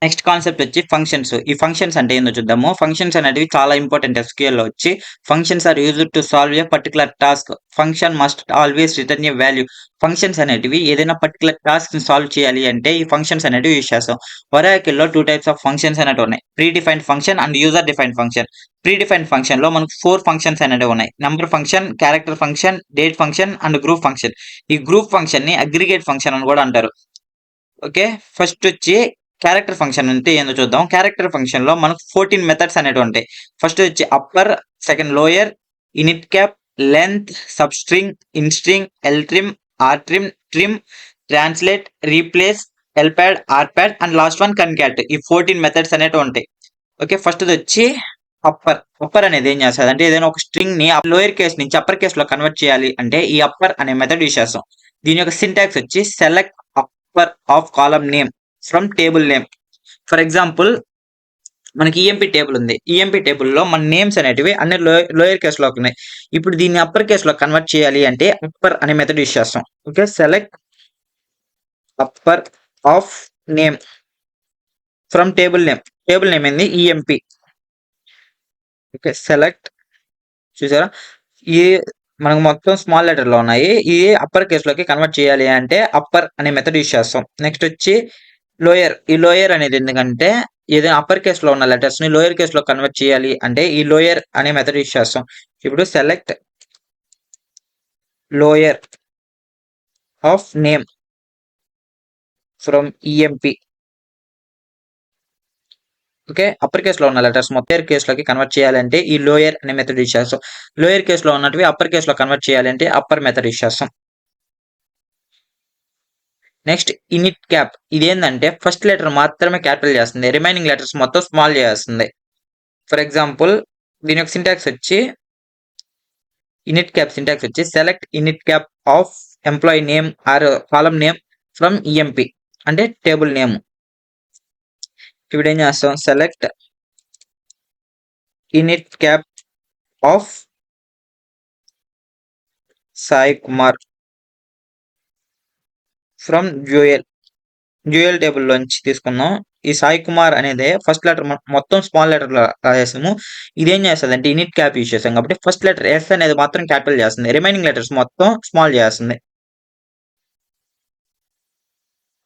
Next concept వచ్చి functions. ఈ functions అంటే ఏందో చూద్దాము. ఫంక్షన్స్ అనేటివి చాలా ఇంపార్టెంట్ ఎస్‌క్యూఎల్‌లో వచ్చి. Functions are used to solve a particular task. Function must always return a value. Functions అనేటివి ఏదైనా పర్టిక్యులర్ టాస్క్‌ని సాల్వ్ చేయాలి అంటే ఈ ఫంక్షన్స్ అనేటివి యూజ్ చేస్తాం. ఒరాకిల్‌లో 2 టైప్స్ ఆఫ్ ఫంక్షన్స్ అనేటివి ఉన్నాయి. Pre defined function and user defined function. Pre defined ఫంక్షన్‌లో మనకు 4 ఫంక్షన్స్ అనేటివి ఉన్నాయి. Number function, character function, date function and group function. ఈ గ్రూప్ ఫంక్షన్‌ని అగ్రిగేట్ ఫంక్షన్ అని కూడా అంటారు. ఓకే. ఫస్ట్ వచ్చి క్యారెక్టర్ ఫంక్షన్ అంటే ఏందో చూద్దాం. క్యారెక్టర్ ఫంక్షన్‌లో మనకు 14 మెథడ్స్ అనేటివి ఉంటాయి. ఫస్ట్ వచ్చి upper, second lower, initcap, length, substring, instring, ltrim, rtrim, trim, translate, replace, lpad, rpad and last one concat. ఈ 14 మెథడ్స్ అనేటివి ఉంటాయి. ఓకే. ఫస్ట్‌దొచ్చి అప్పర్. అప్పర్ అనేది ఏం చేస్తదంటే ఏదైనా ఒక స్ట్రింగ్‌ని లోయర్ కేస్ నుంచి అప్పర్ కేస్‌లో కన్వర్ట్ చేయాలి అంటే ఈ అప్పర్ అనే మెథడ్ యూజ్ చేస్తాం. దీని యొక్క సింటాక్స్ వచ్చి select upper of column name from table name. For example మనకి ఈఎంపీ టేబుల్ ఉంది. ఈఎంపీ టేబుల్‌లో మన నేమ్స్ అనేటివి అన్ని లోయర్ కేస్‌లో ఉన్నాయి. ఇప్పుడు దీన్ని అప్పర్ కేస్‌లో కన్వర్ట్ చేయాలి అంటే అప్పర్ అనే మెథడ్ యూజ్ చేస్తాం. Okay. Select upper of name from table name. Table name ఏంది ఈఎంపీ. ఓకే. సెలెక్ట్ చూసారా? ఈ మనకు మొత్తం స్మాల్ లెటర్‌లో ఉన్నాయి. ఇది అప్పర్ కేస్‌లోకి కన్వర్ట్ చేయాలి అంటే అప్పర్ అనే మెథడ్ యూజ్ చేస్తాం. నెక్స్ట్ వచ్చి లోయర్. ఈ లోయర్ అనేది ఎందుకంటే ఏదైనా అప్పర్ కేస్‌లో ఉన్న లెటర్స్‌ని లోయర్ కేస్‌లో కన్వర్ట్ చేయాలి అంటే ఈ లోయర్ అనే మెథడ్ యూజ్ చేస్తాం. ఇప్పుడు select lower of name from EMP. Okay. Upper కేస్‌లో ఉన్న లెటర్స్ మొత్తం లోయర్ కేస్‌లోకి కన్వర్ట్ చేయాలంటే ఈ లోయర్ అనే మెథడ్ యూజ్ చేస్తాం. లోయర్ కేస్‌లో ఉన్నటివి అప్పర్ కేస్‌లో కన్వర్ట్ చేయాలంటే అప్పర్ మెథడ్ యూజ్ చేస్తాం. Next init cap. ఇదేందంటే ఫస్ట్ లెటర్ మాత్రమే క్యాపిటల్ చేస్తుంది. రిమైనింగ్ లెటర్స్ మొత్తం స్మాల్ చేస్తుంది. ఫర్ ఎగ్జాంపుల్ దీని యొక్క సింటాక్స్ వచ్చి ఇనిట్ క్యాప్ సింటాక్స్ వచ్చి select init cap of employee name or column name from EMP అంటే టేబుల్ నేమ్. ఇప్పుడు ఏం చేస్తాం select init cap of Sai Kumar from dual. Dual table లోంచి తీసుకున్నాం. ఈ సాయి కుమార్ అనేది ఫస్ట్ లెటర్ మొత్తం స్మాల్ లెటర్ రాసేసాము. ఇదేం చేస్తదంటే ఇనిట్ క్యాప్ యూజ్ చేసాం కాబట్టి ఫస్ట్ లెటర్ ఎస్ అనేది మాత్రం క్యాపిటల్ చేస్తుంది. రిమైనింగ్ లెటర్స్ మొత్తం స్మాల్ చేస్తుంది.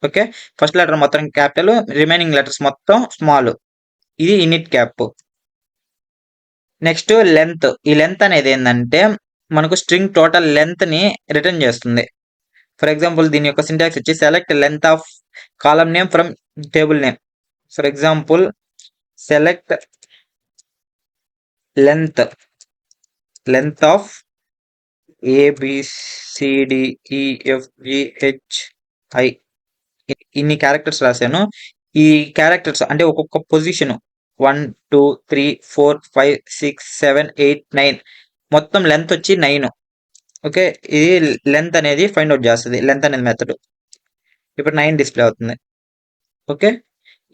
ఓకే. ఫస్ట్ లెటర్ మొత్తం క్యాపిటల్, రిమైనింగ్ లెటర్స్ మొత్తం స్మాల్. ఇది ఇనిట్ క్యాప్. Next length. ఈ లెంత్ అనేది ఏందంటే మనకు స్ట్రింగ్ టోటల్ లెంత్ ని రిటర్న్ చేస్తుంది. ఫర్ ఎగ్జాంపుల్ దీని యొక్క సింటాక్స్ వచ్చి select length of column name from table name. For example select length of ABCDEFGHI. ఇన్ని క్యారెక్టర్స్ రాశాను. ఈ క్యారెక్టర్స్ అంటే ఒక్కొక్క పొజిషన్ 1 2 3 4 5 6 7 8 9 మొత్తం లెంత్ వచ్చి 9. ఓకే. ఇది లెంత్ అనేది ఫైండ్ అవుట్ చేస్తుంది. లెంత్ అనేది మెథడ్. ఇప్పుడు 9 డిస్ప్లే అవుతుంది. ఓకే.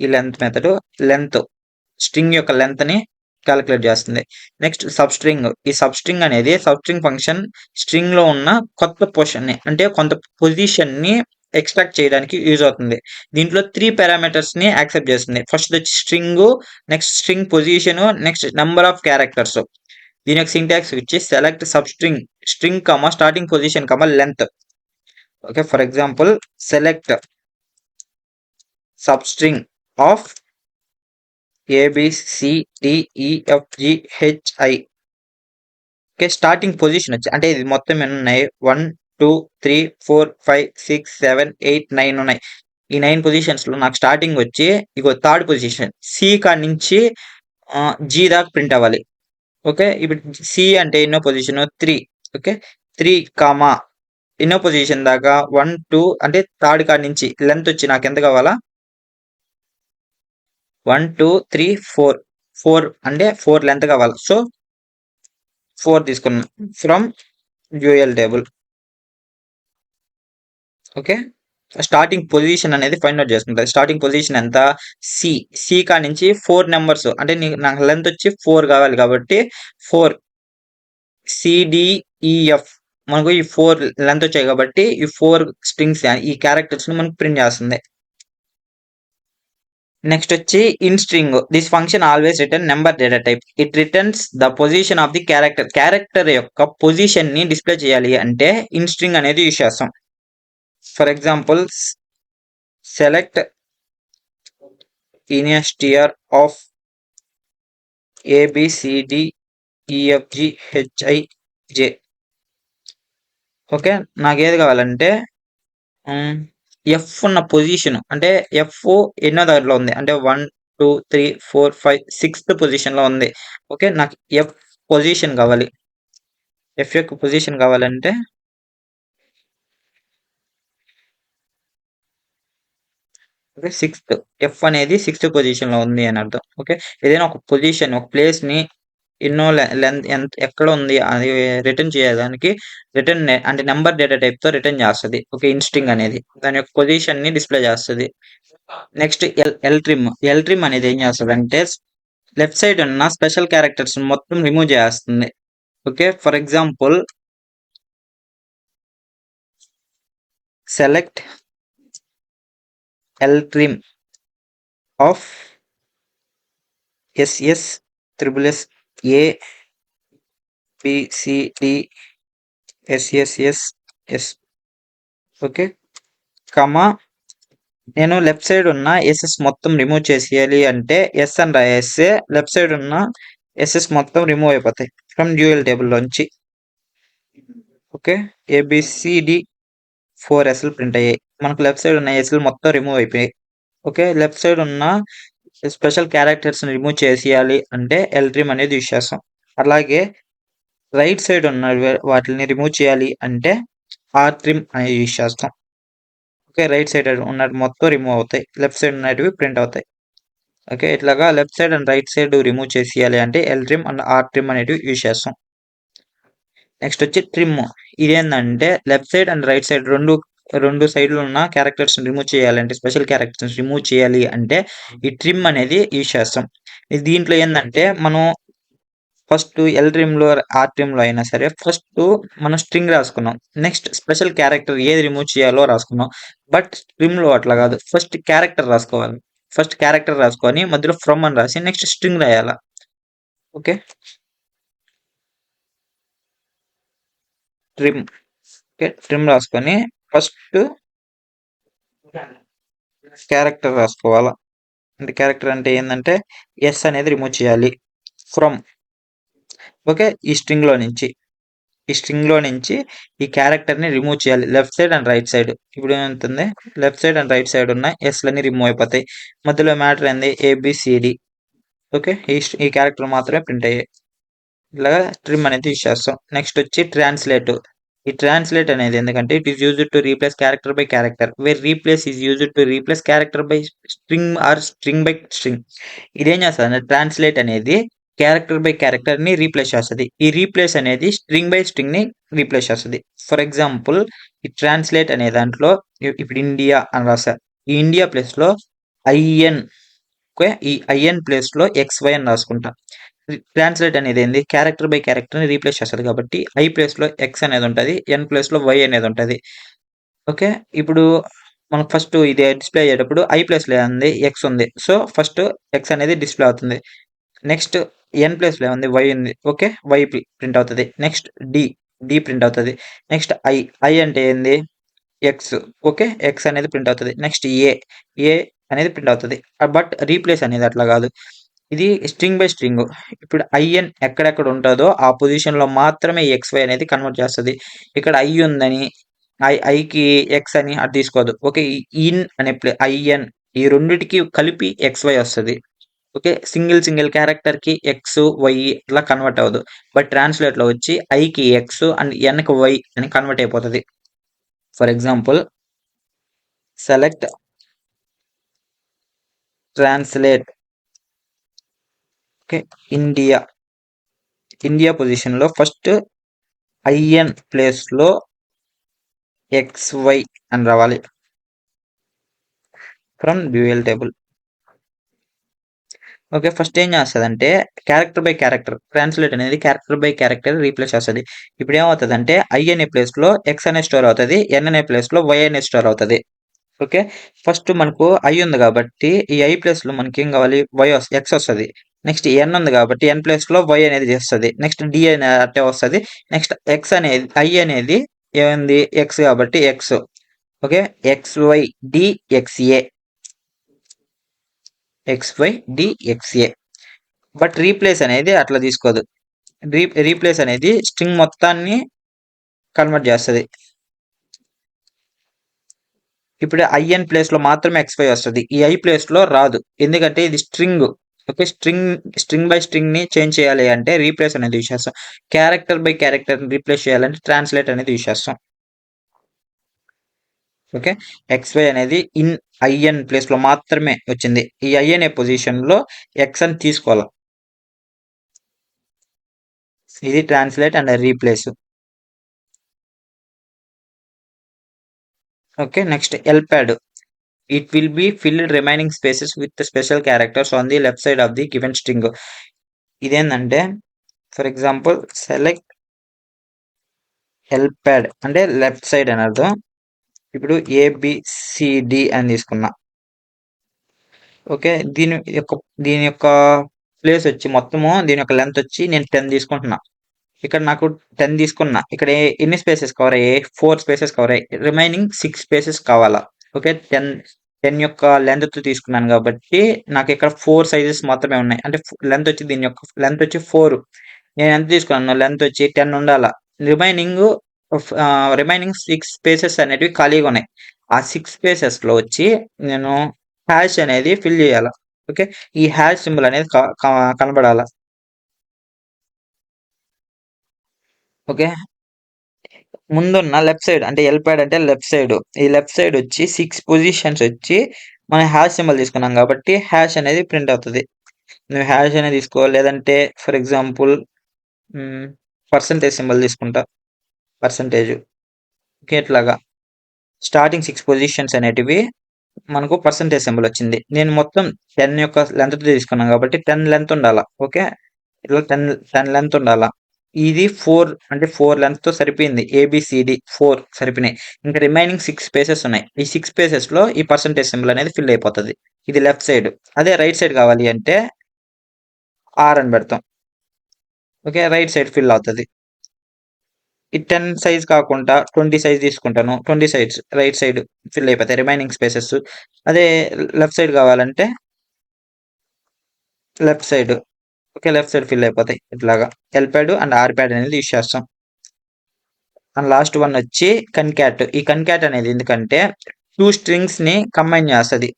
ఈ లెంత్ మెథడ్ లెంత్ స్ట్రింగ్ యొక్క లెంత్ ని క్యాలిక్యులేట్ చేస్తుంది. Next substring. ఈ సబ్‌స్ట్రింగ్ అనేది సబ్‌స్ట్రింగ్ ఫంక్షన్ స్ట్రింగ్ లో ఉన్న కొత్త పొజిషన్ ని అంటే కొంత పొజిషన్ ని ఎక్స్ట్రాక్ట్ చేయడానికి యూజ్ అవుతుంది. దీంట్లో 3 పారామీటర్స్ ని యాక్సెప్ట్ చేస్తుంది. ఫస్ట్ వచ్చి string, next string position, next number of characters. దీని యొక్క సింటాక్స్ వచ్చి select substring string comma starting position comma length. Okay. For example select substring of ABCDEFGHI. Okay. Starting position వచ్చి అంటే ఇది మొత్తం ఎన్ని ఉన్నాయి 1 2 3 4 5 6 7 8 9 ఉన్నాయి. ఈ 9 పొజిషన్స్ లో నాకు స్టార్టింగ్ వచ్చి ఇగో థర్డ్ పొజిషన్ సి కాడ నుంచి జి దాకా ప్రింట్ అవ్వాలి. ఓకే. ఇప్పుడు సి అంటే ఎన్నో పొజిషన్ 3. ఓకే. 3 కామా ఎన్నో పొజిషన్ దాకా 1 2 అంటే థర్డ్ కాడ నుంచి లెంత్ వచ్చి నాకు ఎంత కావాలా 1 2 3 4 4 అంటే 4 లెంత్ కావాలి. సో 4 తీసుకున్నాం from dual table. Okay. Starting position అనేది ఫైండ్ అవుట్ చేసుకుంటది. స్టార్టింగ్ పొజిషన్ ఎంత సి కా నుంచి 4 నెంబర్స్ అంటే నాకు లెంత్ వచ్చి 4 కావాలి కాబట్టి 4 సిడిఈఎఫ్ మనకు ఈ 4 లెంత్ వచ్చాయి కాబట్టి ఈ 4 స్ట్రింగ్స్ ఈ క్యారెక్టర్స్ ని మనకు ప్రింట్ చేస్తుంది. నెక్స్ట్ వచ్చి in string. This function always return number data type. It returns the position of the character. Character యొక్క పొజిషన్ ని డిస్ప్లే చేయాలి అంటే ఇన్ స్ట్రింగ్ అనేది యూస్ చేస్తాం. ఫర్ ఎగ్జాంపుల్ సెలెక్ట్ ఇనియర్ ఆఫ్ ABCDEFGHIJ. ఓకే, నాకు ఏది కావాలంటే ఎఫ్ ఉన్న పొజిషన్ అంటే ఎఫ్ ఎన్నో దాంట్లో ఉంది అంటే 1 2 3 4 5 6th పొజిషన్ లో ఉంది. ఓకే, నాకు ఎఫ్ పొజిషన్ కావాలి. ఎఫ్ యొక్క పొజిషన్ కావాలంటే ఓకే, ఎఫ్ అనేది 6th పొజిషన్ లో ఉంది అని అర్థం. ఓకే, ఏదైనా ఒక పొజిషన్ ఒక ప్లేస్ ని ఎన్నో లెంత్ ఎంత ఎక్కడ ఉంది అది రిటర్న్ చేయడానికి రిటర్న్ అంటే నెంబర్ డేటా టైప్ తో రిటర్న్ చేస్తుంది. ఓకే, ఇన్ స్ట్రింగ్ అనేది దాని యొక్క పొజిషన్ ని డిస్ప్లే చేస్తుంది. నెక్స్ట్ ఎల్ ట్రిమ్ అనేది ఏం చేస్తుంది అంటే లెఫ్ట్ సైడ్ ఉన్న స్పెషల్ క్యారెక్టర్స్ మొత్తం రిమూవ్ చేస్తుంది. Okay, for example select L trim of SSABCDSSS. Okay, comma నేను లెఫ్ట్ సైడ్ ఉన్న ఎస్ఎస్ మొత్తం రిమూవ్ చేసేయాలి అంటే ఎస్ అని రాయేస్తే లెఫ్ట్ సైడ్ ఉన్న ఎస్ఎస్ మొత్తం రిమూవ్ అయిపోతాయి ఫ్రమ్ డ్యూయల్ టేబుల్ లోంచి. ఓకే, ABCD 4 ఎస్ఎల్ ప్రింట్ అయ్యాయి. మనకు లెఫ్ట్ సైడ్ ఉన్న ఎస్ఎల్ మొత్తం రిమూవ్ అయిపోయాయి. ఓకే, లెఫ్ట్ సైడ్ ఉన్న స్పెషల్ క్యారెక్టర్స్ రిమూవ్ చేసేయాలి అంటే ఎల్ ట్రిమ్ అనేది యూస్ చేస్తాం. అలాగే రైట్ సైడ్ ఉన్న వాటిని రిమూవ్ చేయాలి అంటే ఆర్ ట్రిమ్ అనేది యూస్ చేస్తాం. ఓకే, రైట్ సైడ్ ఉన్నది మొత్తం రిమూవ్ అవుతాయి, లెఫ్ట్ సైడ్ ఉన్నటివి ప్రింట్ అవుతాయి. ఓకే, ఇట్లాగా left side and right side remove చేసేయాలి అంటే L trim and R trim అనేటివి యూస్ చేస్తాం. నెక్స్ట్ వచ్చి ట్రిమ్. ఇదేంటంటే left side and right side రెండు సైడ్లు ఉన్న క్యారెక్టర్స్ రిమూవ్ చేయాలంటే స్పెషల్ క్యారెక్టర్స్ రిమూవ్ చేయాలి అంటే ఈ ట్రిమ్ అనేది యూస్ చేస్తాం. దీంట్లో ఏంటంటే మనం ఫస్ట్ ఎల్ ట్రిమ్ లో ఆర్ ట్రిమ్ లో అయినా సరే ఫస్ట్ మనం స్ట్రింగ్ రాసుకున్నాం, నెక్స్ట్ స్పెషల్ క్యారెక్టర్ ఏది రిమూవ్ చేయాలో రాసుకున్నాం. బట్ ట్రిమ్ లో అట్లా కాదు, ఫస్ట్ క్యారెక్టర్ రాసుకోవాలి. ఫస్ట్ క్యారెక్టర్ రాసుకొని మధ్యలో ఫ్రమ్ అని రాసి నెక్స్ట్ స్ట్రింగ్ రాయాల. Okay, trim. ఓకే, ట్రిమ్ రాసుకొని ఫస్ట్ క్యారెక్టర్ రాసుకోవాలా. అంటే క్యారెక్టర్ అంటే ఏంటంటే ఎస్ అనేది రిమూవ్ చేయాలి ఫ్రమ్. ఓకే, ఈ స్ట్రింగ్ లో నుంచి ఈ క్యారెక్టర్ ని రిమూవ్ చేయాలి left side and right side. ఇప్పుడు ఏమవుతుంది, left side and right side ఉన్న ఎస్ లని రిమూవ్ అయిపోతాయి. మధ్యలో మ్యాటర్ ఏంది ABCD. ఓకే, ఈ క్యారెక్టర్ మాత్రమే ప్రింట్ అయ్యాయి. ఇలాగా ట్రిమ్ అనేది యూస్ చేస్తాం. నెక్స్ట్ వచ్చి ట్రాన్స్లేట్. ఈ ట్రాన్స్లేట్ అనేది ఎందుకంటే it is used to replace character by character where replace is used to replace character by string or string by string. ఇదేం చేస్తుంది అంటే ట్రాన్స్లేట్ అనేది క్యారెక్టర్ బై క్యారెక్టర్ ని రీప్లేస్ చేస్తుంది. ఈ రీప్లేస్ అనేది స్ట్రింగ్ బై స్ట్రింగ్ ని రీప్లేస్ చేస్తుంది. ఫర్ ఎగ్జాంపుల్ ఈ ట్రాన్స్లేట్ అనే దాంట్లో ఇప్పుడు ఇండియా అని రాసా, ఈ ఇండియా ప్లేస్ లో ఐఎన్. ఓకే, ఈ ఐఎన్ ప్లేస్ లో XY అని రాసుకుంటా. ట్రాన్స్లేట్ అనేది ఏంది క్యారెక్టర్ బై క్యారెక్టర్ ని రీప్లేస్ చేస్తుంది కాబట్టి ఐ ప్లేస్ లో X అనేది ఉంటుంది, ఎన్ ప్లేస్ లో Y అనేది ఉంటుంది. ఓకే, ఇప్పుడు మనకు ఫస్ట్ ఇది డిస్ప్లే అయ్యేటప్పుడు ఐ ప్లేస్ లో ఉంది X ఉంది, సో ఫస్ట్ X అనేది డిస్ప్లే అవుతుంది. నెక్స్ట్ ఎన్ ప్లేస్ లో ఉంది Y ఉంది, ఓకే Y ప్రింట్ అవుతుంది. నెక్స్ట్ డి ప్రింట్ అవుతుంది. నెక్స్ట్ ఐ అంటే ఏంది ఎక్స్, ఓకే ఎక్స్ అనేది ప్రింట్ అవుతుంది. నెక్స్ట్ ఏ అనేది ప్రింట్ అవుతుంది. బట్ రీప్లేస్ అనేది అట్లా కాదు, ఇది స్ట్రింగ్ బై స్ట్రింగ్. ఇప్పుడు ఐఎన్ ఎక్కడెక్కడ ఉంటుందో ఆ పొజిషన్ లో మాత్రమే XY అనేది కన్వర్ట్ చేస్తుంది. ఇక్కడ ఐ ఉందని ఐకి ఎక్స్ అని అది తీసుకోదు. ఓకే, ఇన్ అనే ఐఎన్ ఈ రెండిటికి కలిపి XY వస్తుంది. ఓకే, సింగిల్ క్యారెక్టర్ కి ఎక్స్ వై ఇట్లా కన్వర్ట్ అవ్వదు. బట్ ట్రాన్స్లేట్ లో వచ్చి ఐకి ఎక్స్ అండ్ ఎన్ కి వై అని కన్వర్ట్ అయిపోతుంది. For example select translate. Okay, India position లో ఫస్ట్ ఐఎన్ ప్లేస్ లో XY అని రావాలి from dual table. Okay, first ఏం చేస్తుంది క్యారెక్టర్ బై క్యారెక్టర్ ట్రాన్స్లేట్ అనేది క్యారెక్టర్ బై క్యారెక్టర్ రీప్లేస్ చేస్తుంది. ఇప్పుడు ఏమవుతుంది అంటే ఐ అనే ప్లేస్ లో X అనే స్టోర్ అవుతుంది, ఎన్ అనే ప్లేస్ లో Y అనే స్టోర్ అవుతుంది. ఓకే. ఫస్ట్ మనకు ఐ ఉంది గాబట్టి, ఈ ఐ ప్లేస్‌లో మనకేం గావాలి? ఎక్స్ ఒస్తది. నెక్స్ట్ ఎన్ ఉంది గాబట్టి, ఎన్ ప్లేస్‌లో వై అనేది చేస్తది. నెక్స్ట్ డి అనే అట్టే వస్తది. నెక్స్ట్ ఎక్స్ అనేది ఐ అనేది ఏముంది? ఎక్స్ గాబట్టి X. Okay. X Y D X A. X Y D X A. But replace అనేది అట్లా తీసుకోదు. రీప్లేస్ అనేది స్ట్రింగ్ మొత్తాన్ని కన్వర్ట్ చేస్తది. ఇప్పుడు ఐఎన్ ప్లేస్‌లో మాత్రమే ఎక్స్‌వై వస్తది. ఈ ఐ ప్లేస్‌లో రాదు. ఎందుకంటే ఇది స్ట్రింగ్. ఓకే. స్ట్రింగ్ బై స్ట్రింగ్‌ని చేంజ్ చేయాలి అంటే రీప్లేస్ అనేది యూజ్ చేస్తాం. క్యారెక్టర్ బై క్యారెక్టర్‌ని రీప్లేస్ చేయాలంటే ట్రాన్స్‌లేట్ అనేది యూజ్ చేస్తాం. ఓకే. ఎక్స్‌వై అనేది ఐఎన్ ప్లేస్‌లో మాత్రమే వచ్చింది. ఈ ఐ అనే పొజిషన్‌లో ఎక్స్ అని తీసుకోవాల. ఇది translate and replace. Okay. Next L pad. It will be filled remaining spaces with the special characters on the left side of the given string. ఇదేందంటే ఫర్ ఎగ్జాంపుల్ సెలెక్ట్ హెల్ప్యాడ్ అంటే లెఫ్ట్ సైడ్ అని అర్థం. ఇప్పుడు A B C D అని తీసుకున్నా. Okay. దీని యొక్క place వచ్చి మొత్తము దీని యొక్క లెంత్ వచ్చి నేను 10 తీసుకుంటున్నా. ఇక్కడ నాకు 10 తీసుకున్నా. ఇక్కడ ఎన్ని స్పేసెస్ కవర్ అయ్యాయి? 4 స్పేసెస్ కవర్ అయ్యాయి. రిమైనింగ్ 6 స్పేసెస్ కావాలా. ఓకే. 10 యొక్క లెంగ్త్‌తో తీసుకున్నాను కాబట్టి నాకు ఇక్కడ 4 సైజెస్ మాత్రమే ఉన్నాయి. అంటే లెంత్ వచ్చి దీని యొక్క లెంత్ వచ్చి 4. నేను ఎంత తీసుకున్నాను? లెంత్ వచ్చి 10 ఉండాల. రిమైనింగ్ రిమైనింగ్ 6 స్పేసెస్ అనేటివి ఖాళీగా ఉన్నాయి. ఆ 6 స్పేసెస్‌లో వచ్చి నేను హాష్ అనేది ఫిల్ చేయాల. ఓకే. ఈ హాష్ సింబల్ అనేది క క కనబడాల. ఓకే. ముందున్న లెఫ్ట్ సైడ్ అంటే ఎల్‌ప్యాడ్ అంటే లెఫ్ట్ సైడ్. ఈ లెఫ్ట్ సైడ్ వచ్చి 6 పొజిషన్స్ వచ్చి మనం హాష్ సింబల్ తీసుకున్నాం కాబట్టి హాష్ అనేది ప్రింట్ అవుతది. నువ్వు హాష్ అనేది తీసుకో లేదంటే ఫర్ ఎగ్జాంపుల్ హ్మ్. పర్సెంటేజ్ సింబల్ తీసుకుంటా. పర్సెంటేజ్. ఓకే. ఇట్లాగా స్టార్టింగ్ 6 పొజిషన్స్ అనేటివి మనకు పర్సెంటేజ్ సింబల్ వచ్చింది. నేను మొత్తం 10 యొక్క లెంగ్త్‌తో తీసుకున్నాను కాబట్టి 10 లెంగ్త్ ఉండాల. ఓకే. ఇట్లా 10 లెంగ్త్ ఉండాల. ఇది 4 అంటే 4 లెంగ్త్‌తో సరిపోయింది. ఏబీసీడీ 4 సరిపోయినాయి. ఇంకా రిమైనింగ్ 6 స్పేసెస్ ఉన్నాయి. ఈ 6 స్పేసెస్‌లో ఈ పర్సెంటేజ్ సింబల్ అనేది ఫిల్ అయిపోతది. ఇది లెఫ్ట్ సైడ్. అదే రైట్ సైడ్ కావాలి అంటే ఆర్ అని పెడతాం. ఓకే. రైట్ సైడ్ ఫిల్ అవుతది. ఈ 10 సైజ్ కాకుండా 20 సైజ్ తీసుకుంటాను. 20 సైడ్స్ రైట్ సైడ్ ఫిల్ అయిపోతాయి. Remaining spaces. అదే లెఫ్ట్ సైడ్ కావాలంటే left side. Okay. Left side fill అయిపోతాయి. ఇట్లాగా L pad and R pad అనేది యూజ్ చేస్తాం. అండ్ లాస్ట్ వన్ వచ్చి కన్‌క్యాట్. ఈ కన్‌క్యాట్ అనేది ఎందుకంటే 2 స్ట్రింగ్స్‌ని కంబైన్ చేస్తది.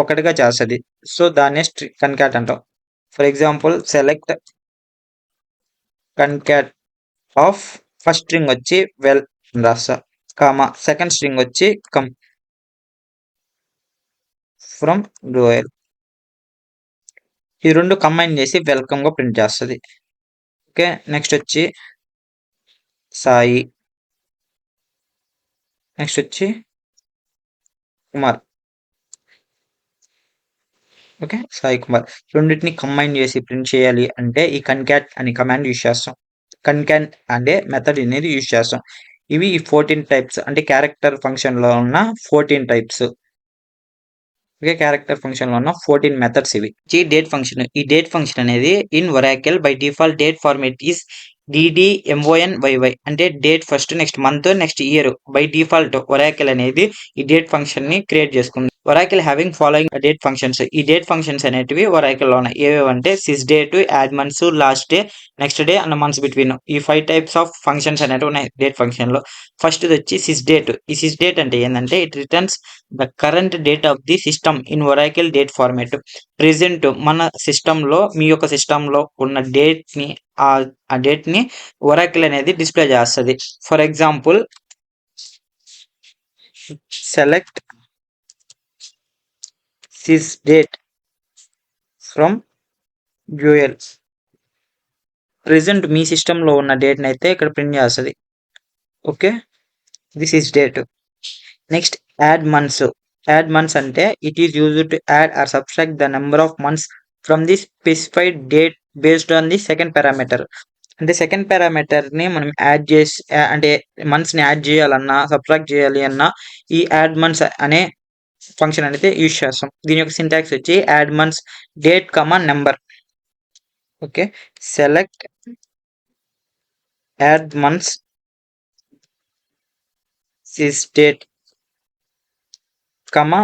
ఒకటిగా చేస్తది. సో దాన్నే కన్‌క్యాట్ అంటాం. For example select concat of first string వచ్చి వెల్ అని రాస్తా. సెకండ్ స్ట్రింగ్ వచ్చి ఫ్రమ్ రోయల్. ఈ 2 కంబైన్ చేసి వెల్కమ్‌గా ప్రింట్ చేస్తది. ఓకే. నెక్స్ట్ వచ్చి సాయి. నెక్స్ట్ వచ్చి కుమార్. ఓకే. సాయి కుమార్. రెండిటిని కంబైన్ చేసి ప్రింట్ చేయాలి అంటే ఈ కన్‌క్యాట్ అనే కమాండ్ యూజ్ చేస్తాం. కన్‌క్యాట్ అనే మెథడ్ అనేది యూజ్ చేస్తాం. ఇవి ఈ 14 టైప్స్ అంటే క్యారెక్టర్ ఫంక్షన్‌లో ఉన్న 14 టైప్స్. ఓకే. క్యారెక్టర్ ఫంక్షన్‌లో ఉన్న 14 మెథడ్స్ ఇవి. Date function. ఈ డేట్ ఫంక్షన్ అనేది in Oracle by default date format is DDMONYY అంటే date first next month next year. By default Oracle అనేది ఈ డేట్ ఫంక్షన్ ని క్రియేట్ చేసుకుంది. Oracle having following date functions. ఈ డేట్ ఫంక్షన్స్ అనేటివి Oracle లో ఉన్నాయి. ఏవేవంటే sys date, add months, last day, next day and months between. ఈ 5 టైప్స్ ఆఫ్ ఫంక్షన్స్ అనేటివి ఉన్నాయి డేట్ ఫంక్షన్ లో. ఫస్ట్ వచ్చి సిస్ డేట్. ఈ సిస్ డేట్ అంటే ఏంటంటే it returns the current date of the system in Oracle date format. Present మన system లో మీ యొక్క సిస్టమ్ లో ఉన్న డేట్ ని ఆ డేట్ ని ఒరాకిల్ అనేది డిస్ప్లే చేస్తది. For example select sys date from dual. Present మీ సిస్టమ్ లో ఉన్న డేట్ ని అయితే ఇక్కడ ప్రింట్ చేస్తది. Okay. This is date. Next add months. Add months అంటే it is used to add or subtract the number of months from the specified date based on the second parameter. అంటే second parameter ని మనం add చేసి అంటే months ని add చేయాలన్నా subtract చేయాలి అన్నా ఈ యాడ్ మంత్స్ అనే ఫంక్షన్ అనేది యూజ్ చేస్తాం. దీని యొక్క సింటాక్స్ వచ్చి add months date comma number. Okay, select add months sys date comma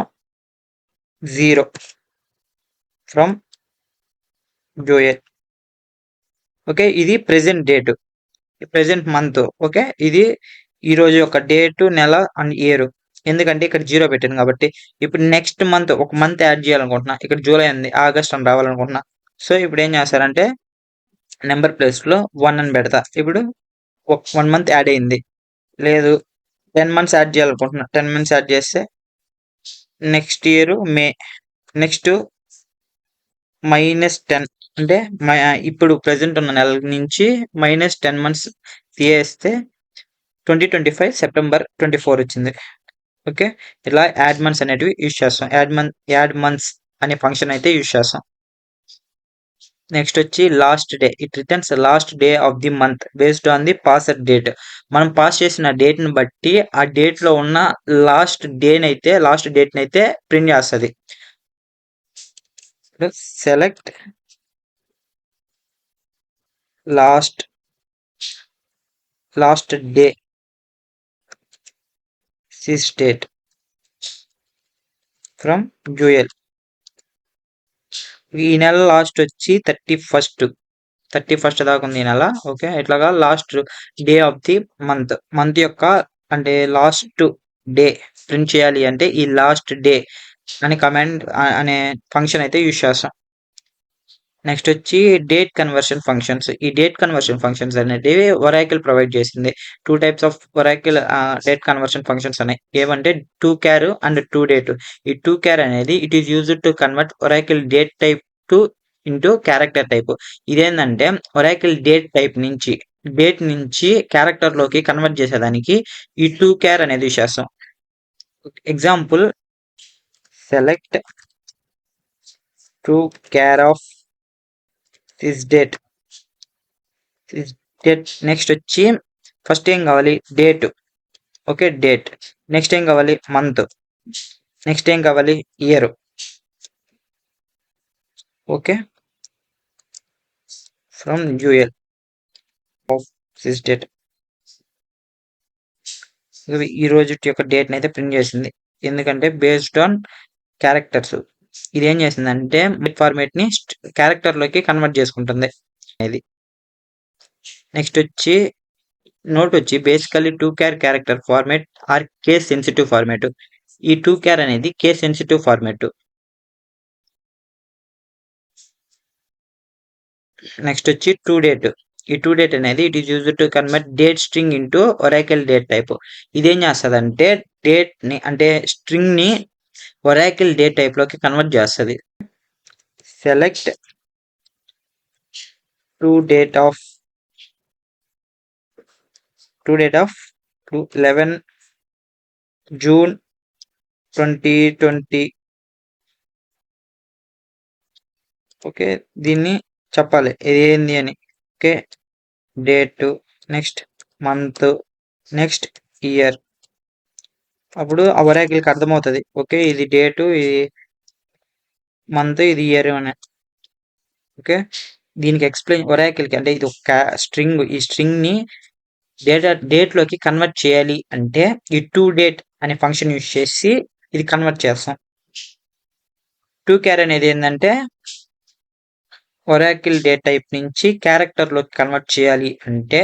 0 from dual. Okay, ఇది present date, present month. Okay, ఇది ఈ రోజు యొక్క డేట్, నెల అండ్ ఇయర్. ఎందుకంటే ఇక్కడ 0 పెట్టాను కాబట్టి. ఇప్పుడు నెక్స్ట్ మంత్ ఒక మంత్ యాడ్ చేయాలనుకుంటున్నా. ఇక్కడ జూలై ఉంది, ఆగస్ట్ అని రావాలనుకుంటున్నా. సో ఇప్పుడు ఏం చేస్తారంటే నెంబర్ ప్లేస్ లో 1 అని పెడతా. ఇప్పుడు 1 మంత్ యాడ్ అయింది. లేదు 10 మంత్స్ యాడ్ చేయాలనుకుంటున్నా. 10 మంత్స్ యాడ్ చేస్తే నెక్స్ట్ ఇయర్ మే, నెక్స్ట్ -10 అంటే ఇప్పుడు ప్రెసెంట్ ఉన్న నెల నుంచి -10 మంత్స్ తీయేస్తే 2025 సెప్టెంబర్ 24 వచ్చింది. ఓకే, ఇలా యాడ్ మంత్స్ అనేటివి యూజ్ చేస్తాం. యాడ్ మంత్స్ అనే ఫంక్షన్ అయితే యూజ్ చేస్తాం. నెక్స్ట్ వచ్చి last day. It returns last day of the month based on the passed date. మనం పాస్ చేసిన డేట్ ని బట్టి ఆ డేట్ లో ఉన్న లాస్ట్ డేట్ నైతే ప్రింట్ చేస్తుంది. Select last day sys date from dual. ఈ నెల లాస్ట్ వచ్చి 31st దాకా ఉంది ఈ నెల. ఓకే, ఇట్లాగా last day of the month యొక్క అంటే లాస్ట్ డే ప్రింట్ చేయాలి అంటే ఈ లాస్ట్ డే అనే కమాండ్ అనే ఫంక్షన్ అయితే యూజ్ చేస్తాం. నెక్స్ట్ వచ్చి డేట్ కన్వర్షన్ ఫంక్షన్స్. ఈ డేట్ కన్వర్షన్ ఫంక్షన్స్ అనేటివి ఒరాకిల్ ప్రొవైడ్ చేసింది. 2 types of Oracle date conversion functions ఉన్నాయి. ఏమంటే 2char అండ్ 2date. ఈ 2char అనేది it is used to convert Oracle date type to into character type. ఇదేంటంటే Oracle date type నుంచి character లోకి convert చేసేదానికి ఈ 2char అనేది యూజ్ చేస్తాం. Example select 2char of this date. Next వచ్చి ఫస్ట్ ఏం కావాలి డేట్. Okay, date. నెక్స్ట్ ఏం కావాలి మంత్. నెక్స్ట్ ఏం కావాలి year. Okay, from jewel of this date. ఈ రోజు యొక్క డేట్ అయితే ప్రింట్ చేసింది. ఎందుకంటే బేస్డ్ ఆన్ క్యారెక్టర్స్. ఇది ఏం చేసిందంటే ఫార్మేట్ ని క్యారెక్టర్ లోకి కన్వర్ట్ చేసుకుంటుంది ఇది. నెక్స్ట్ వచ్చి నోట్ వచ్చి basically 2char character format or case sensitive format. ఈ 2char అనేది కేస్ సెన్సిటివ్ ఫార్మేట్. నెక్స్ట్ వచ్చి 2date. ఈ 2date అనేది it is used to convert date string into Oracle date type. ఇదేం చేస్తుంది డేట్ ని అంటే స్ట్రింగ్ ని ఒరాకిల్ డేట్ టైప్ లోకి కన్వర్ట్ చేస్తుంది. Select 2date of 11 June 2020. Okay, దీన్ని చెప్పాలి ఇది ఏంది అని. Okay, date, next month, next year. అప్పుడు ఆ ఒరాకిల్కి అర్థమవుతుంది. ఓకే, ఇది డేటు, ఇది మంత్, ఇది ఇయర్ అని. ఓకే, దీనికి ఎక్స్ప్లెయిన్ ఒరాకిల్కి అంటే ఇది ఒక స్ట్రింగ్. ఈ స్ట్రింగ్ ని డేట్ లోకి కన్వర్ట్ చేయాలి అంటే ఈ 2date అనే ఫంక్షన్ యూజ్ చేసి ఇది కన్వర్ట్ చేస్తాం. 2char అనేది ఏంటంటే ఒరాకిల్ డేట్ టైప్ నుంచి క్యారెక్టర్ లోకి కన్వర్ట్ చేయాలి అంటే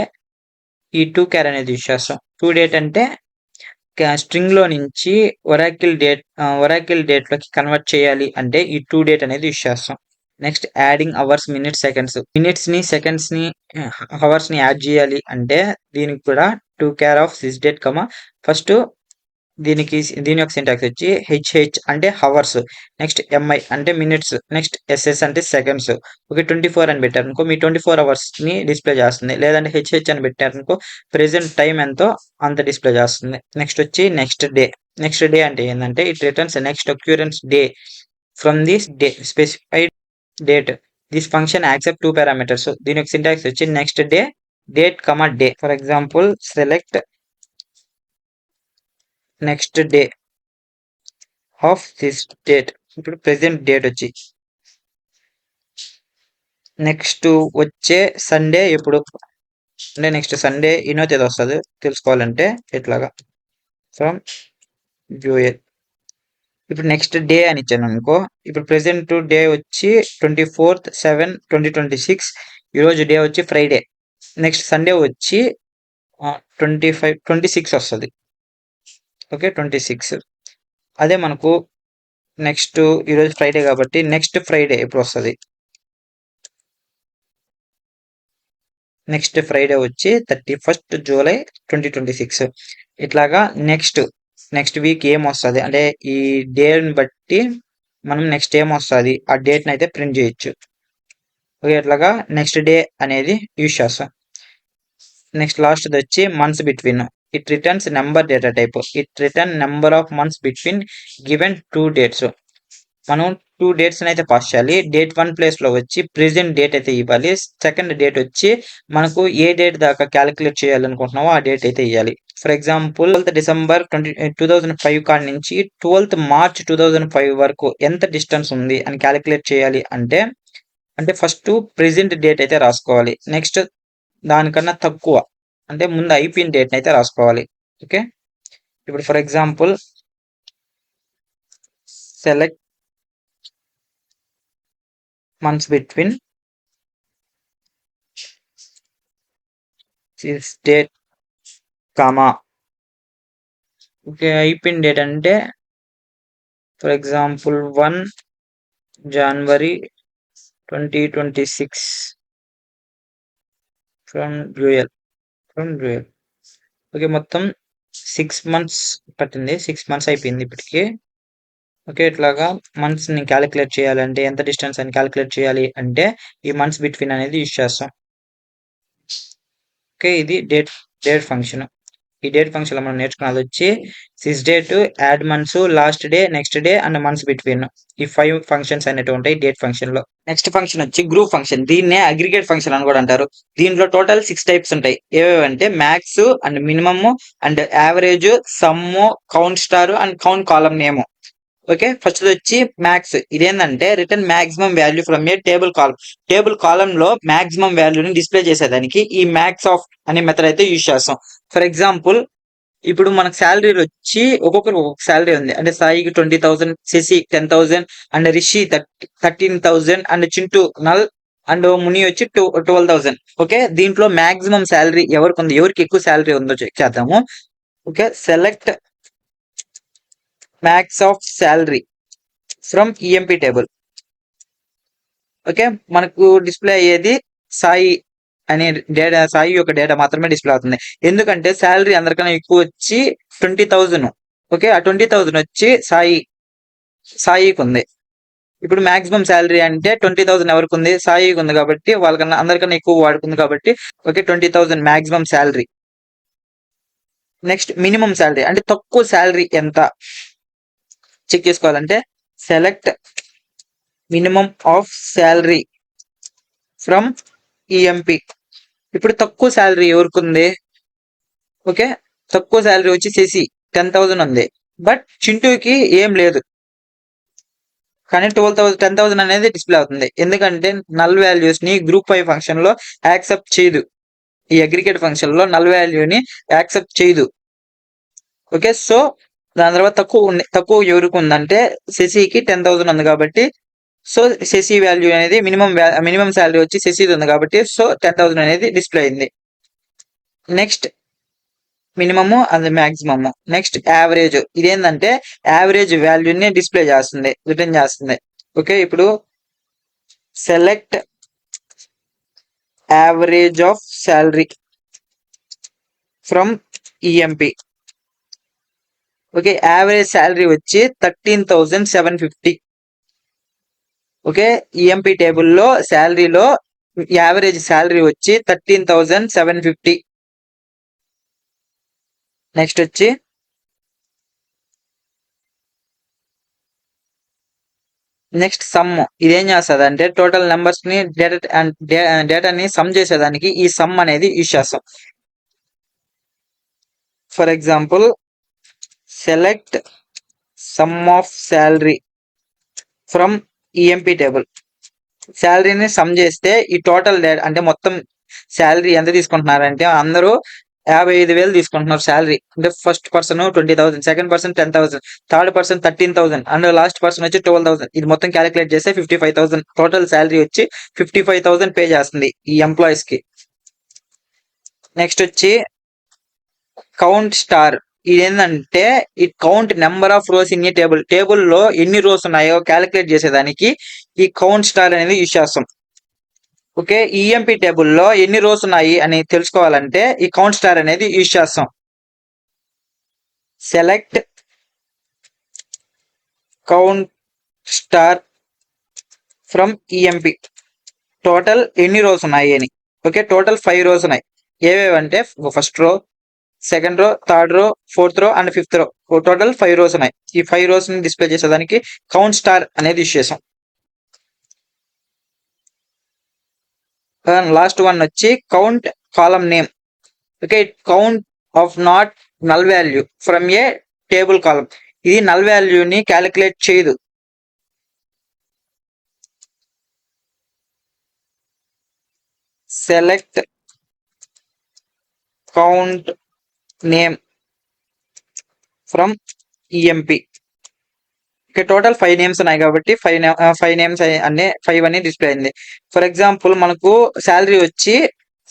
ఈ 2char అనేది యూజ్ చేస్తాం. 2date అంటే స్ట్రింగ్ లో నుంచి ఒరాకిల్ డేట్ లోకి కన్వర్ట్ చేయాలి అంటే ఈ 2date అనేది యూజ్ చేస్తాం. Next adding hours, minutes, seconds. Minutes ని, సెకండ్స్ ని, అవర్స్ ని యాడ్ చేయాలి అంటే దీనికి కూడా 2char of sys date first దీని యొక్క సింటాక్స్ వచ్చి హెచ్ అంటే హవర్స్, నెక్స్ట్ ఎంఐ అంటే మినిట్స్, నెక్స్ట్ ఎస్ఎస్ అంటే సెకండ్స్. ఓకే, 24 అని పెట్టారనుకో మీ 24 అవర్స్ ని డిస్ప్లే చేస్తుంది. లేదంటే హెచ్ అని పెట్టారనుకో ప్రెసెంట్ టైం ఎంతో అంత డిస్ప్లే చేస్తుంది. నెక్స్ట్ వచ్చి నెక్స్ట్ డే అంటే ఏంటంటే it returns next occurrence day from this day specified date. This function accept 2 parameters. దీని యొక్క సింటాక్స్ వచ్చి next day date day. For example select next day of this date. ఇప్పుడు present date వచ్చి next వచ్చే Sunday ఎప్పుడు అంటే next Sunday ఎన్నో తేదీ వస్తుంది తెలుసుకోవాలంటే ఎట్లాగా ఫ్రమ్ డ్యూయల్. ఇప్పుడు నెక్స్ట్ డే అని ఇచ్చాను అనుకో. ఇప్పుడు ప్రెసెంట్ డే వచ్చి 24/7/2026. ఈరోజు డే వచ్చి ఫ్రైడే. నెక్స్ట్ సండే వచ్చి 26 వస్తుంది. ఓకే 26. అదే మనకు నెక్స్ట్ ఈరోజు ఫ్రైడే కాబట్టి నెక్స్ట్ ఫ్రైడే ఎప్పుడు వస్తుంది? నెక్స్ట్ ఫ్రైడే వచ్చి 31st జూలై 2026. ఇట్లాగా నెక్స్ట్ వీక్ ఏం వస్తుంది అంటే ఈ డేని బట్టి మనం నెక్స్ట్ ఏం వస్తుంది ఆ డేట్ని అయితే ప్రింట్ చేయొచ్చు. ఓకే ఇట్లాగా నెక్స్ట్ డే అనేది యూజ్ చేస్తాం. నెక్స్ట్ లాస్ట్ వచ్చి months between. It returns number data type. It return number of months between given 2 dates. మనం 2 డేట్స్ అయితే పాస్ చేయాలి. డేట్ 1 ప్లేస్ లో వచ్చి ప్రెసెంట్ డేట్ అయితే ఇవ్వాలి. సెకండ్ డేట్ వచ్చి మనకు ఏ డేట్ దాకా క్యాలిక్యులేట్ చేయాలనుకుంటున్నామో ఆ డేట్ అయితే ఇవ్వాలి. ఫర్ ఎగ్జాంపుల్ 12th డిసెంబర్ 2005 కాడి నుంచి 12th మార్చ్ 2005 వరకు ఎంత డిస్టెన్స్ ఉంది అని క్యాలిక్యులేట్ చేయాలి అంటే ఫస్ట్ ప్రెసెంట్ డేట్ అయితే రాసుకోవాలి. నెక్స్ట్ దానికన్నా తక్కువ అంటే ముందు అయిపోయిన డేట్ అయితే రాసుకోవాలి. ఓకే ఇప్పుడు for example select months between this date comma. Okay అయిపోయిన డేట్ అంటే for example 1 January 2026 from dual. Okay మొత్తం 6 months పట్టింది. 6 months అయిపోయింది ఇప్పటికి. ఓకే ఇట్లాగా మంత్స్ ని క్యాలిక్యులేట్ చేయాలంటే ఎంత డిస్టెన్స్ అని క్యాలిక్యులేట్ చేయాలి అంటే ఈ మంత్స్ బిట్వీన్ అనేది యూజ్ చేస్తాం. ఓకే ఇది డేట్ ఫంక్షన్. ఈ డేట్ ఫంక్షన్ లో మనం నేర్చుకున్నది వచ్చి sys date, add months, last day, next day and months between. ఈ 5 ఫంక్షన్స్ అనేవి ఉంటాయి డేట్ ఫంక్షన్ లో. నెక్స్ట్ ఫంక్షన్ వచ్చి గ్రూప్ ఫంక్షన్. దీన్నే అగ్రిగేట్ ఫంక్షన్ అని కూడా అంటారు. దీంట్లో టోటల్ 6 టైప్స్ ఉంటాయి. ఏవేవంటే max and minimum and average, sum, count star and count column name. Okay first వచ్చి మ్యాక్స్. ఇదేంటంటే return maximum value from A table column లో మాక్సిమం వాల్యూని డిస్ప్లే చేసేదానికి ఈ మ్యాక్స్ ఆఫ్ అనే మెథడ్ అయితే యూజ్ చేస్తాం. ఫర్ ఎగ్జాంపుల్ ఇప్పుడు మనకు శాలరీలు వచ్చి ఒక్కొక్కరు ఒక్కొక్క శాలరీ ఉంది. అంటే సాయికి 20,000, Shashi 10,000 and Rishi 13,000 and Chintu null and Muni వచ్చి 12,000. ఓకే దీంట్లో మాక్సిమం శాలరీ ఎవరికి ఉంది, ఎవరికి ఎక్కువ శాలరీ ఉందో చెక్ చేద్దాము. Okay select max of salary from EMP table. Okay మనకు డిస్ప్లే అయ్యేది సాయి అనే డేటా, సాయి యొక్క డేటా మాత్రమే డిస్ప్లే అవుతుంది. ఎందుకంటే శాలరీ అందరికన్నా ఎక్కువ వచ్చి 20,000. ఓకే ఆ 20,000 వచ్చి సాయికి ఉంది. ఇప్పుడు మాక్సిమం శాలరీ అంటే 20,000 ఎవరికి ఉంది, సాయికి ఉంది కాబట్టి వాళ్ళకన్నా అందరికన్నా ఎక్కువ వాడుకుంది కాబట్టి okay 20,000 maximum salary. Next minimum salary అంటే తక్కువ శాలరీ ఎంత చెక్ చేసుకోవాలంటే select minimum of salary from EMP. ఇప్పుడు తక్కువ శాలరీ ఎవరికి ఉంది? ఓకే తక్కువ శాలరీ వచ్చి శశి 10,000 ఉంది. బట్ చింటూకి ఏం లేదు కానీ 10,000 అనేది డిస్ప్లే అవుతుంది. ఎందుకంటే నల్ వాల్యూస్ ని గ్రూప్ 5 ఫంక్షన్ లో యాక్సెప్ట్ చేయదు. ఈ అగ్రిగేట్ ఫంక్షన్ లో నల్ వాల్యూని యాక్సెప్ట్ చేయదు. ఓకే సో దాని తర్వాత తక్కువ ఎవరికి ఉందంటే శశికి 10,000 ఉంది కాబట్టి సో శశి వాల్యూ అనేది మినిమం శాలరీ వచ్చి శశి ఉంది కాబట్టి సో 10,000 అనేది డిస్ప్లే అయింది. నెక్స్ట్ మినిమము అది మాక్సిమము. Next average. ఇదేంటంటే యావరేజ్ వాల్యూని డిస్ప్లే చేస్తుంది, రిటర్న్ చేస్తుంది. ఓకే ఇప్పుడు select average of salary from EMP. Okay average salary వచ్చి 13,750. ఓకే ఈఎంపీ టేబుల్లో శాలరీలో యావరేజ్ శాలరీ వచ్చి 13,750. నెక్స్ట్ వచ్చి నెక్స్ట్ సమ్. ఇదేం చేస్తుంది అంటే టోటల్ నెంబర్స్ ని డేటాని సమ్ చేసేదానికి ఈ సమ్ అనేది యూజ్ చేస్తాం. For example select sum of salary from EMP table. శాలరీని సమ్ చేస్తే ఈ టోటల్ అంటే మొత్తం శాలరీ ఎంత తీసుకుంటున్నారంటే అందరూ 55,000 తీసుకుంటున్నారు శాలరీ. అంటే first person 20,000, second person 10,000, third person 13,000 and last person వచ్చి 12,000. ఇది మొత్తం క్యాలిక్యులేట్ చేస్తే 55,000 టోటల్ శాలరీ వచ్చి 55,000 పే చేస్తుంది ఈ ఎంప్లాయీస్ కి. నెక్స్ట్ వచ్చి కౌంట్ స్టార్. ఇదేంటంటే it count number of rows in a table. టేబుల్లో ఎన్ని రోస్ ఉన్నాయో క్యాలిక్యులేట్ చేసేదానికి ఈ కౌంట్ స్టార్ అనేది యూజ్ చేస్తాం. ఓకే, ఈఎంపీ టేబుల్లో ఎన్ని రోస్ ఉన్నాయి అని తెలుసుకోవాలంటే ఈ కౌంట్ స్టార్ అనేది యూజ్ చేస్తాం. Select count star from EMP. Total ఎన్ని రోస్ ఉన్నాయి అని. ఓకే, టోటల్ 5 రోస్ ఉన్నాయి. ఏవేవంటే first row, second row, third row, fourth row and fifth row. Total 5 rows ఉన్నాయి. ఈ 5 రోస్ ని డిస్ప్లే చేసేదానికి కౌంట్ స్టార్ అనేది యూజ్ చేసాం. లాస్ట్ వన్ వచ్చి count column name. Okay, count of not null value from A table column. ఇది null వాల్యూని calculate చేయదు. Select count name from EMP. Okay, total 5 names ఉన్నాయి కాబట్టి 5 నేమ్స్ అనే 5 అని డిస్ప్లే అయింది. ఫర్ ఎగ్జాంపుల్ మనకు శాలరీ వచ్చి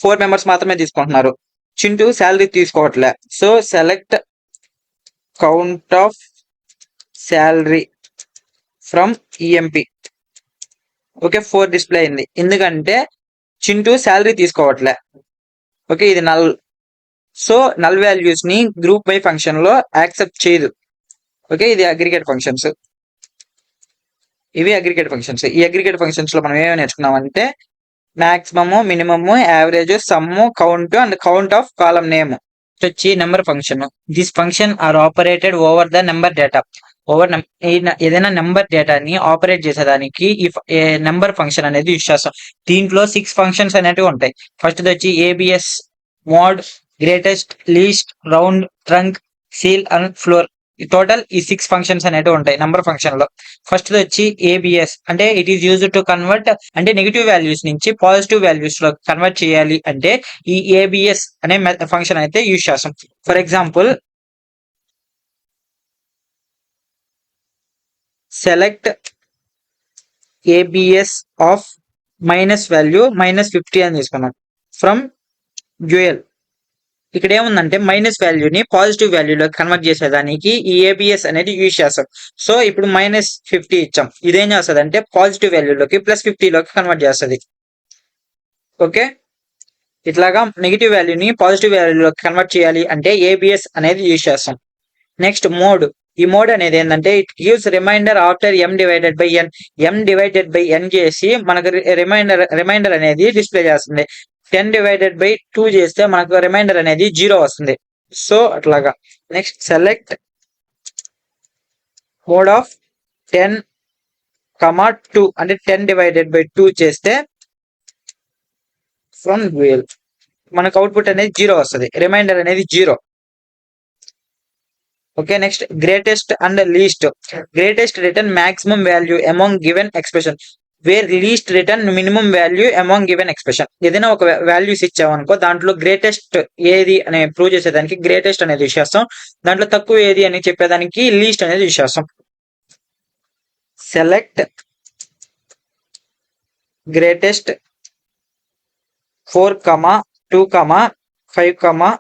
4 మెంబర్స్ మాత్రమే తీసుకుంటున్నారు. చింటూ శాలరీ తీసుకోవట్లే. So select count of salary from EMP. Okay, 4 display అయింది ఎందుకంటే చింటూ శాలరీ తీసుకోవట్లే. ఓకే, ఇది నల్. సో నల్ వాల్యూస్ ని గ్రూప్ బై ఫంక్షన్ లో యాక్సెప్ట్ చేయదు. ఓకే, ఇది అగ్రిగేట్ ఫంక్షన్స్. ఇవి అగ్రిగేట్ ఫంక్షన్స్. ఈ అగ్రిగేట్ ఫంక్షన్స్ లో మనం ఏమేమి నేర్చుకున్నామంటే maximum, minimum, average, sum, count and count of column name. వచ్చి number function. This function are operated over the number data. ఏదైనా నెంబర్ డేటాని ఆపరేట్ చేసేదానికి ఈ నెంబర్ ఫంక్షన్ అనేది యూజ్ చేస్తాం. దీంట్లో 6 ఫంక్షన్స్ అనేవి ఉంటాయి. ఫస్ట్ వచ్చి ABS, mode, greatest, least, round, trunk, seal and floor. Total ఈ 6 ఫంక్షన్స్ అనేవి ఉంటాయి నెంబర్ ఫంక్షన్ లో. ఫస్ట్ వచ్చి ఏబిఎస్ అంటే it is used to convert, అంటే నెగిటివ్ వాల్యూస్ నుంచి పాజిటివ్ వాల్యూస్ లో కన్వర్ట్ చేయాలి అంటే ఈ ఏబిఎస్ అనే ఫంక్షన్ అయితే యూజ్ చేస్తాం. For example select ABS of minus value -50 అని తీసుకున్నాం ఫ్రమ్ డ్యూయల్. ఇక్కడ ఏముందంటే మైనస్ వాల్యూని పాజిటివ్ వాల్యూలో కన్వర్ట్ చేసేదానికి ఈ ఏబిఎస్ అనేది యూజ్ చేస్తాం. సో ఇప్పుడు -50 ఇచ్చాం. ఇదేం చేస్తుంది అంటే పాజిటివ్ వాల్యూలోకి +50లోకి కన్వర్ట్ చేస్తుంది. ఓకే, ఇట్లాగా నెగిటివ్ వాల్యూని పాజిటివ్ వాల్యూలోకి కన్వర్ట్ చేయాలి అంటే ఏబిఎస్ అనేది యూజ్ చేస్తాం. Next mode. ఈ మోడ్ అనేది ఏంటంటే it gives remainder after m divided by n. m divided by n చేసి మనకు రిమైండర్ అనేది డిస్ప్లే చేస్తుంది. 10 డివైడెడ్ బై 2 చేస్తే మనకు రిమైండర్ అనేది 0 వస్తుంది. సో అట్లాగా. నెక్స్ట్ సెలెక్ట్ మోడ్ ఆఫ్ 10,2 అంటే 10 డివైడెడ్ బై 2 చేస్తే ఫ్రమ్ డ్యూయల్ మనకు అవుట్పుట్ అనేది 0 వస్తుంది. రిమైండర్ అనేది 0. Okay, next greatest and least. Greatest return maximum value among given expression, where least return minimum value among given expression. ఏదైనా ఒక values ఇచ్చామనుకో దాంట్లో greatest ఏది అని ప్రూవ్ చేసేదానికి గ్రేటెస్ట్ అనేది యూజ్ చేస్తాం. దాంట్లో తక్కువ ఏది అని చెప్పేదానికి లీస్ట్ అనేది యూజ్ చేస్తాం. Select greatest 4, 2, 5,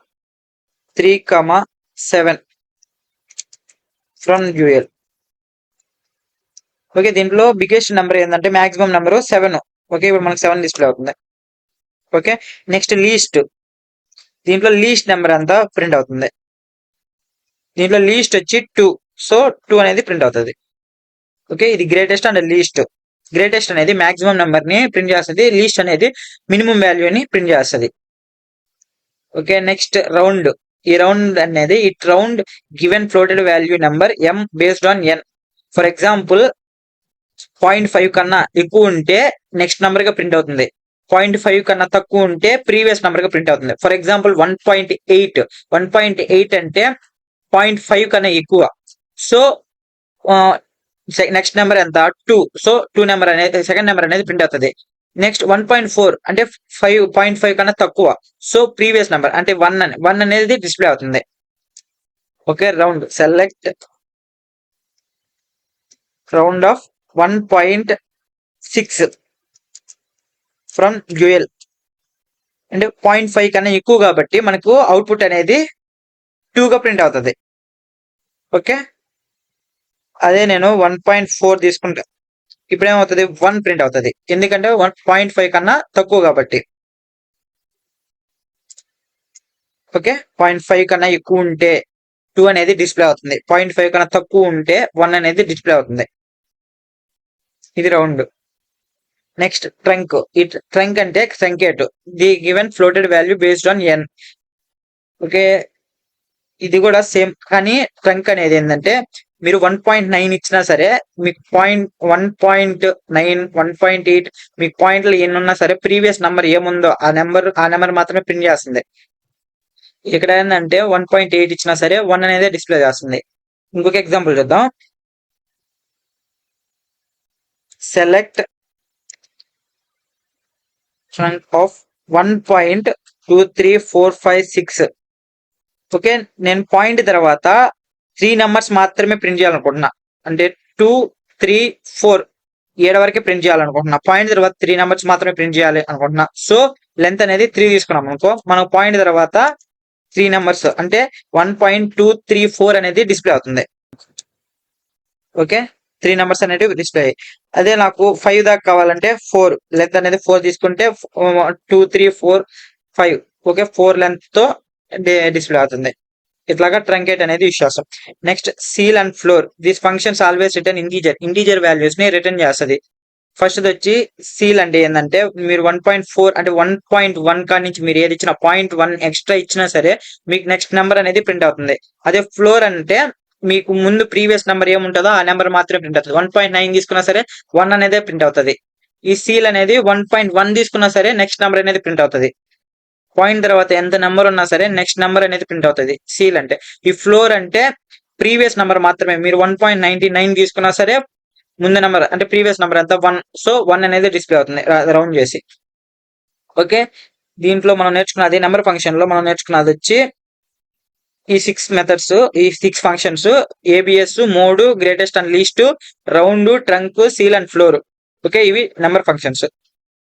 3, 7 from dual. Okay, దీంట్లో బిగ్గెస్ట్ నెంబర్ ఏంటంటే మాక్సిమం నెంబర్ 7. ఓకే, ఇప్పుడు మనకు 7 డిస్ప్లే అవుతుంది. Okay, next least. దీంట్లో లీస్ట్ నెంబర్ అంతా ప్రింట్ అవుతుంది. దీంట్లో లీస్ట్ వచ్చి 2. సో 2 అనేది ప్రింట్ అవుతుంది. ఓకే, ఇది గ్రేటెస్ట్ అండ్ లీస్ట్. గ్రేటెస్ట్ అనేది మాక్సిమం నెంబర్ ని ప్రింట్ చేస్తుంది. లీస్ట్ అనేది మినిమం వాల్యూని ప్రింట్ చేస్తుంది. Okay, next round. ఈ రౌండ్ అనేది it round given floated value number m based on n. For example 0.5 కన్నా ఎక్కువ ఉంటే నెక్స్ట్ నెంబర్ గా ప్రింట్ అవుతుంది. 0.5 కన్నా తక్కువ ఉంటే ప్రీవియస్ నెంబర్ గా ప్రింట్ అవుతుంది. ఫర్ ఎగ్జాంపుల్ 1.8 అంటే 0.5 కన్నా ఎక్కువ. సో నెక్స్ట్ నెంబర్ ఎంత 2. సో 2 నెంబర్ అనేది సెకండ్ నెంబర్ అనేది ప్రింట్ అవుతుంది. నెక్స్ట్ 1.4 అంటే 5.5 కన్నా తక్కువ. సో ప్రీవియస్ నెంబర్ అంటే 1 అనేది డిస్ప్లే అవుతుంది. Okay, round select round of 1.6 from dual అంటే 0.5 కన్నా ఎక్కువ కాబట్టి మనకు అవుట్పుట్ అనేది 2 గా ప్రింట్ అవుతుంది. ఓకే, అదే నేను 1.4 తీసుకుంటా, ఇప్పుడు ఏమవుతుంది 1 ప్రింట్ అవుతుంది, ఎందుకంటే 1.5 కన్నా తక్కువ కాబట్టి. ఓకే, 0.5 కన్నా ఎక్కువ ఉంటే 2 అనేది డిస్ప్లే అవుతుంది, 0.5 కన్నా తక్కువ ఉంటే 1 అనేది డిస్ప్లే అవుతుంది. ఇది రౌండ్. Next trunc. ఈ ట్రంక్ అంటే truncate the given floated value based on N. Okay, ఇది కూడా సేమ్, కానీ ట్రంక్ అనేది ఏంటంటే మీరు 1.9 ఇచ్చినా సరే మీకు 1.9 1.8 మీకు పాయింట్లు ఎన్ని ఉన్నా సరే ప్రీవియస్ నెంబర్ ఏముందో ఆ నెంబర్ మాత్రమే ప్రింట్ చేస్తుంది. ఇక్కడ ఏంటంటే 1.8 ఇచ్చినా సరే 1 అనేది డిస్ప్లే చేస్తుంది. ఇంకొక ఎగ్జాంపుల్ చూద్దాం. Select trunk of 1.23456. ఓకే, నేను పాయింట్ తర్వాత 3 నెంబర్స్ మాత్రమే ప్రింట్ చేయాలనుకుంటున్నా, అంటే 2, 3, 4 7 వరకే ప్రింట్ చేయాలనుకుంటున్నా. పాయింట్ తర్వాత 3 నెంబర్స్ మాత్రమే ప్రింట్ చేయాలి అనుకుంటున్నా. సో లెంత్ అనేది 3 తీసుకున్నాం అనుకో, మనం పాయింట్ తర్వాత 3 నెంబర్స్ అంటే 1.234 అనేది డిస్ప్లే అవుతుంది. ఓకే, 3 నెంబర్స్ అనేవి డిస్ప్లే. అదే నాకు 5 దాకా కావాలంటే 4 లెంత్ అనేది 4 తీసుకుంటే 2, 3, 4, 5. ఓకే, 4 లెంత్ తో డిస్ప్లే అవుతుంది. ఇట్లాగా ట్రంకేట్ అనేది యూస్ చేస్తాం. Next seal and floor. These functions always return integer values ని రిటర్న్ చేస్తుంది. ఫస్ట్ వచ్చి సీల్ అంటే ఏంటంటే మీరు 1.4 అంటే 1.1 కాడి నుంచి మీరు ఏది ఇచ్చినా 0.1 ఎక్స్ట్రా ఇచ్చినా సరే మీకు నెక్స్ట్ నెంబర్ అనేది ప్రింట్ అవుతుంది. అదే ఫ్లోర్ అంటే మీకు ముందు ప్రీవియస్ నెంబర్ ఏముంటుందో ఆ నెంబర్ మాత్రమే ప్రింట్ అవుతుంది. 1.9 తీసుకున్నా సరే 1 అనేది ప్రింట్ అవుతుంది. ఈ సీల్ అనేది 1.1 తీసుకున్నా సరే నెక్స్ట్ నెంబర్ అనేది ప్రింట్ అవుతుంది. పాయింట్ తర్వాత ఎంత నెంబర్ ఉన్నా సరే నెక్స్ట్ నెంబర్ అనేది ప్రింట్ అవుతుంది సీల్ అంటే. ఈ ఫ్లోర్ అంటే ప్రీవియస్ నెంబర్ మాత్రమే, మీరు 1.99 తీసుకున్నా సరే ముందు నెంబర్ అంటే ప్రీవియస్ నెంబర్ ఎంత 1, సో 1 అనేది డిస్ప్లే అవుతుంది రౌండ్ చేసి. ఓకే, దీంట్లో మనం నేర్చుకున్నది నెంబర్ ఫంక్షన్ లో మనం నేర్చుకున్నది వచ్చి ఈ 6 మెథడ్స్, ఈ 6 functions ABS, mode, greatest and least, round, trunk, seal and floor. Okay, ఇవి నెంబర్ ఫంక్షన్స్.